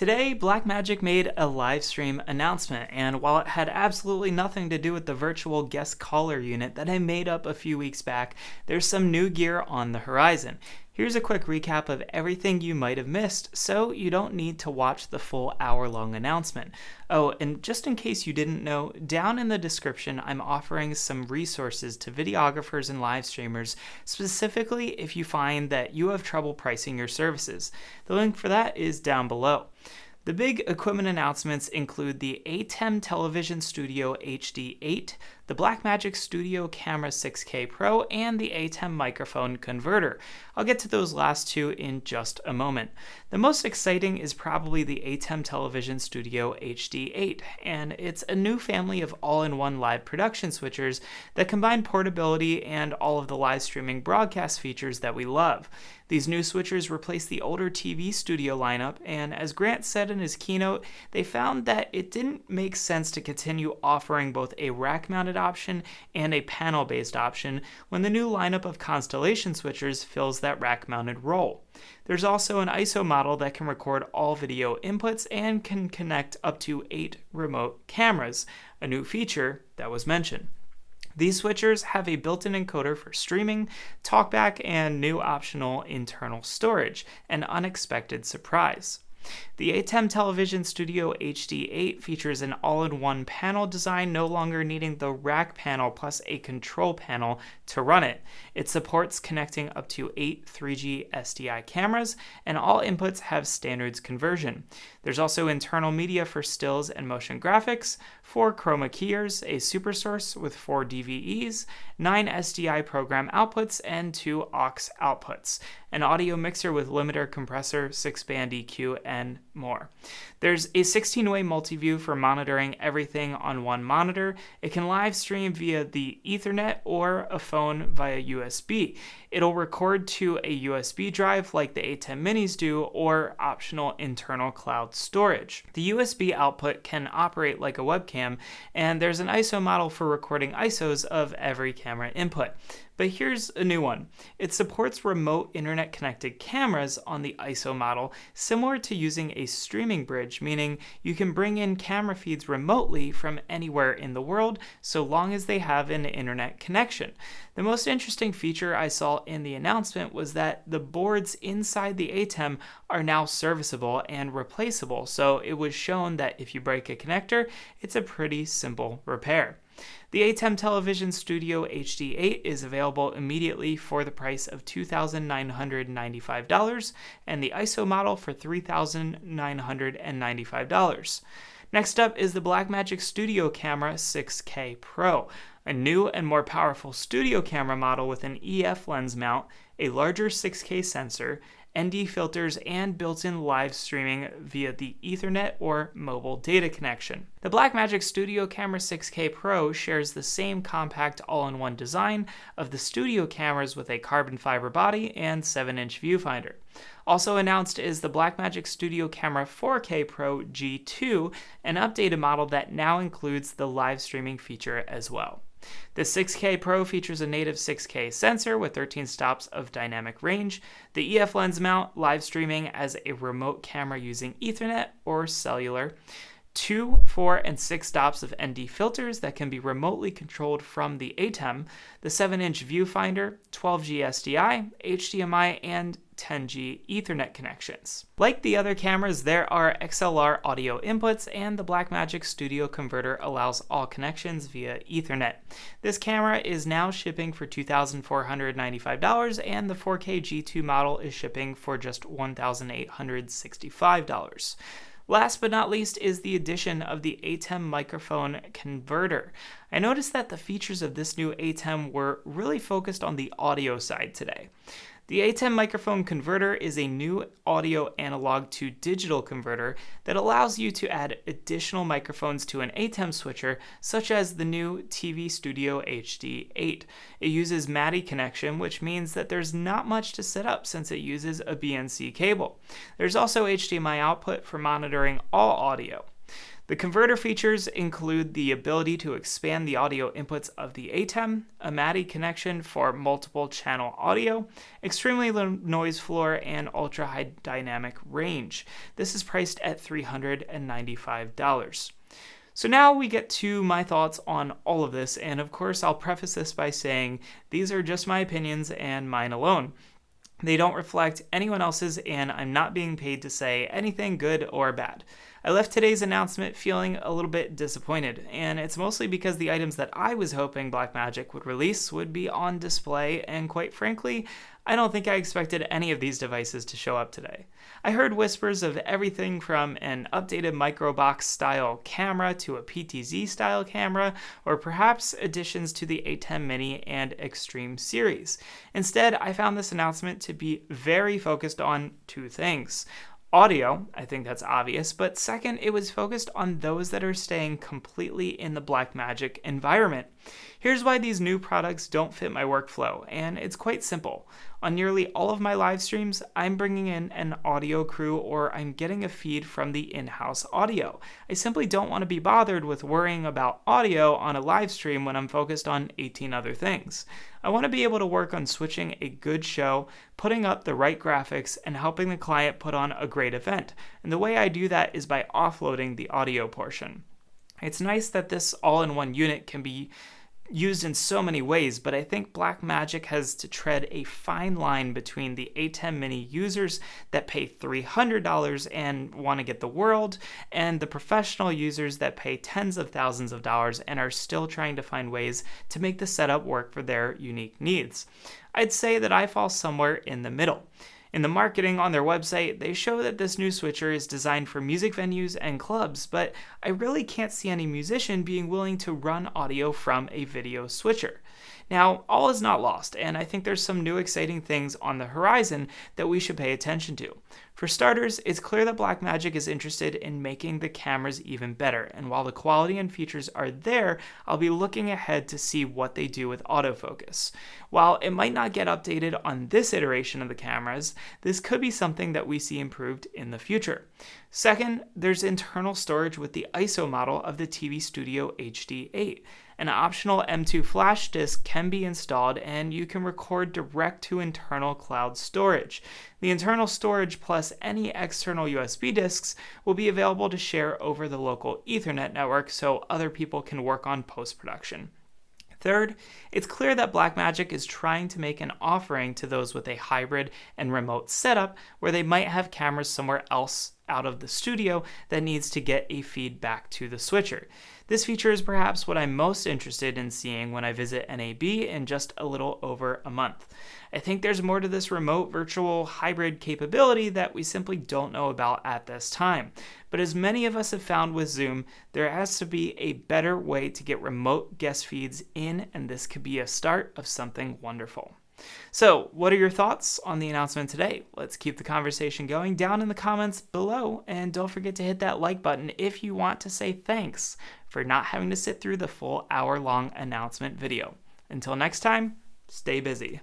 Today, Blackmagic made a live stream announcement, and while it had absolutely nothing to do with the virtual guest caller unit that I made up a few weeks back, there's some new gear on the horizon. Here's a quick recap of everything you might have missed, so you don't need to watch the full hour-long announcement. Oh, and just in case you didn't know, down in the description I'm offering some resources to videographers and live streamers, specifically if you find that you have trouble pricing your services. The link for that is down below. The big equipment announcements include the ATEM Television Studio HD8, the Blackmagic Studio Camera 6K Pro, and the ATEM Microphone Converter. I'll get to those last two in just a moment. The most exciting is probably the ATEM Television Studio HD8, and it's a new family of all-in-one live production switchers that combine portability and all of the live streaming broadcast features that we love. These new switchers replace the older TV studio lineup, and as Grant said in his keynote, they found that it didn't make sense to continue offering both a rack-mounted option and a panel-based option when the new lineup of Constellation switchers fills that rack-mounted role. There's also an ISO model that can record all video inputs and can connect up to 8 remote cameras, a new feature that was mentioned. These switchers have a built-in encoder for streaming, talkback, and new optional internal storage, an unexpected surprise. The ATEM Television Studio HD8 features an all-in-one panel design, no longer needing the rack panel plus a control panel to run it. It supports connecting up to 8 3G SDI cameras, and all inputs have standards conversion. There's also internal media for stills and motion graphics, 4 chroma keyers, a supersource with 4 DVEs, 9 SDI program outputs, and 2 aux outputs, an audio mixer with limiter compressor, 6-band EQ, and more. There's a 16-way multi-view for monitoring everything on one monitor. It can live stream via the Ethernet or a phone via USB. It'll record to a USB drive like the ATEM Minis do, or optional internal cloud storage. The USB output can operate like a webcam, and there's an ISO model for recording ISOs of every camera input. But here's a new one. It supports remote internet-connected cameras on the ISO model, similar to using a streaming bridge, meaning you can bring in camera feeds remotely from anywhere in the world, so long as they have an internet connection. The most interesting feature I saw in the announcement was that the boards inside the ATEM are now serviceable and replaceable, so it was shown that if you break a connector, it's a pretty simple repair. The ATEM Television Studio HD8 is available immediately for the price of $2,995 and the ISO model for $3,995. Next up is the Blackmagic Studio Camera 6K Pro, a new and more powerful studio camera model with an EF lens mount, a larger 6K sensor, ND filters, and built-in live streaming via the Ethernet or mobile data connection. The Blackmagic Studio Camera 6K Pro shares the same compact all-in-one design of the studio cameras with a carbon fiber body and 7-inch viewfinder. Also announced is the Blackmagic Studio Camera 4K Pro G2, an updated model that now includes the live streaming feature as well. The 6K Pro features a native 6K sensor with 13 stops of dynamic range, the EF lens mount, live streaming as a remote camera using Ethernet or cellular, 2, 4, and 6 stops of ND filters that can be remotely controlled from the ATEM, the 7-inch viewfinder, 12G SDI, HDMI, and 10G Ethernet connections. Like the other cameras, there are XLR audio inputs, and the Blackmagic Studio Converter allows all connections via Ethernet. This camera is now shipping for $2,495, and the 4K G2 model is shipping for just $1,865. Last but not least is the addition of the ATEM Microphone Converter. I noticed that the features of this new ATEM were really focused on the audio side today. The ATEM Microphone Converter is a new audio analog to digital converter that allows you to add additional microphones to an ATEM switcher, such as the new TV Studio HD8. It uses MADI connection, which means that there's not much to set up since it uses a BNC cable. There's also HDMI output for monitoring all audio. The converter features include the ability to expand the audio inputs of the ATEM, a MADI connection for multiple channel audio, extremely low noise floor, and ultra high dynamic range. This is priced at $395. So now we get to my thoughts on all of this, and of course I'll preface this by saying these are just my opinions and mine alone. They don't reflect anyone else's, and I'm not being paid to say anything good or bad. I left today's announcement feeling a little bit disappointed, and it's mostly because the items that I was hoping Blackmagic would release would be on display, and quite frankly, I don't think I expected any of these devices to show up today. I heard whispers of everything from an updated microbox style camera to a PTZ style camera, or perhaps additions to the ATEM Mini and Extreme series. Instead, I found this announcement to be very focused on two things. Audio, I think that's obvious, but second, it was focused on those that are staying completely in the Blackmagic environment. Here's why these new products don't fit my workflow, and it's quite simple. On nearly all of my live streams, I'm bringing in an audio crew or I'm getting a feed from the in-house audio. I simply don't want to be bothered with worrying about audio on a live stream when I'm focused on 18 other things. I want to be able to work on switching a good show, putting up the right graphics, and helping the client put on a great event. And the way I do that is by offloading the audio portion. It's nice that this all-in-one unit can be used in so many ways, but I think Blackmagic has to tread a fine line between the ATEM Mini users that pay $300 and want to get the world, and the professional users that pay tens of thousands of dollars and are still trying to find ways to make the setup work for their unique needs. I'd say that I fall somewhere in the middle. In the marketing on their website, they show that this new switcher is designed for music venues and clubs, but I really can't see any musician being willing to run audio from a video switcher. Now, all is not lost, and I think there's some new exciting things on the horizon that we should pay attention to. For starters, it's clear that Blackmagic is interested in making the cameras even better, and while the quality and features are there, I'll be looking ahead to see what they do with autofocus. While it might not get updated on this iteration of the cameras, this could be something that we see improved in the future. Second, there's internal storage with the ISO model of the TV Studio HD8. An optional M2 flash disk can be installed and you can record direct to internal cloud storage. The internal storage plus any external USB disks will be available to share over the local Ethernet network so other people can work on post-production. Third, it's clear that Blackmagic is trying to make an offering to those with a hybrid and remote setup where they might have cameras somewhere else out of the studio that needs to get a feed back to the switcher. This feature is perhaps what I'm most interested in seeing when I visit NAB in just a little over a month. I think there's more to this remote virtual hybrid capability that we simply don't know about at this time. But as many of us have found with Zoom, there has to be a better way to get remote guest feeds in, and this could be a start of something wonderful. So, what are your thoughts on the announcement today? Let's keep the conversation going down in the comments below, and don't forget to hit that like button if you want to say thanks for not having to sit through the full hour-long announcement video. Until next time, stay busy.